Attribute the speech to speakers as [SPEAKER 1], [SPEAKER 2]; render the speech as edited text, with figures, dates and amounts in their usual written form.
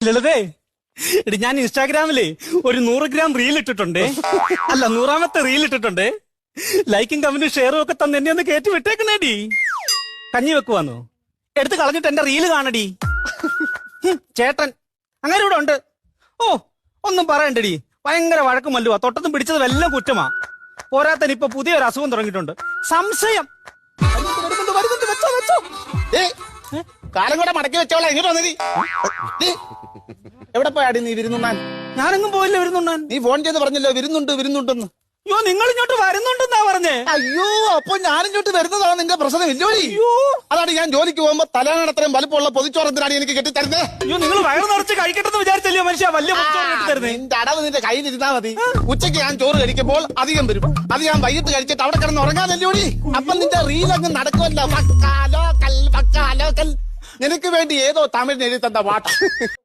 [SPEAKER 1] ലളിതേ എടി ഞാൻ ഇൻസ്റ്റാഗ്രാമില് ഒരു 100 ഗ്രാം റീൽ ഇട്ടിട്ടുണ്ട്. അല്ല 100ാമത്തെ റീൽ ഇട്ടിട്ടുണ്ട്. ലൈക്കും കമന്റും ഷെയറും ഒക്കെ തന്നെ എന്നെ ഒന്ന് കയറ്റി വിട്ടേക്കണേടി. കഞ്ഞി വെക്കുവാന്നോ? എടുത്ത് കളഞ്ഞിട്ട് എന്റെ റീല് കാണടി. ചേട്ടൻ അങ്ങനെ ഇവിടെ ഉണ്ട്. ഓ ഒന്നും പറയണ്ടടി, ഭയങ്കര വഴക്കും മല്ലുവാ. തൊട്ടതും പിടിച്ചത് വല്ല കുറ്റമാ. പോരാത്തന് ഇപ്പൊ പുതിയൊരു അസുഖം തുടങ്ങിയിട്ടുണ്ട്, സംശയം. വരുന്നുണ്ട്, വെച്ചോ വെച്ചോ.
[SPEAKER 2] കാലം കൂടെ മടക്കി വെച്ചോളാം. എങ്ങനെ വന്നതി എവിടെ പോയാടി നീ വിരുന്നുണ്ണാൻ?
[SPEAKER 1] ഞാനെങ്ങും പോയില്ല വരുന്നുണ്ടാൻ.
[SPEAKER 2] നീ ഫോൺ ചെയ്ത് പറഞ്ഞല്ലോ വിരുന്നുണ്ടെന്ന്.
[SPEAKER 1] അയ്യോ നിങ്ങൾ ഇങ്ങോട്ട് വരുന്നുണ്ടെന്നാ പറഞ്ഞേ.
[SPEAKER 2] അയ്യോ അപ്പൊ ഞാനിങ്ങോട്ട് വരുന്നതാണ് നിന്റെ പ്രശ്നം ഇല്ലോടി. അതാണ് ഞാൻ ജോലിക്ക് പോകുമ്പോ തലയാണത്രയും വലുപ്പമുള്ള പൊതിച്ചോറത്തിനാണ് എനിക്ക് കെട്ടിത്തരുന്നത്.
[SPEAKER 1] അയ്യോ നിങ്ങൾ വയറ് നിറച്ച് കഴിക്കട്ടെന്ന് വിചാരിച്ചല്ലോ മനുഷ്യ വലിയ തരുന്നേ.
[SPEAKER 2] നിന്റെ അടവ് നിന്റെ കയ്യിലിരുന്നാ മതി. ഉച്ചയ്ക്ക് ഞാൻ ചോറ് കഴിക്കുമ്പോൾ അധികം വരും. അത് ഞാൻ വൈകിട്ട് കഴിച്ചിട്ട് അവിടെ കിടന്ന് ഉറങ്ങാനല്ലോടി. അപ്പൊ നിന്റെ റീൽ അങ്ങ് നടക്കുമല്ലോ. നിനക്ക് വേണ്ടി ഏതോ തമിഴിന് എഴുതി തന്ന പാട്ട.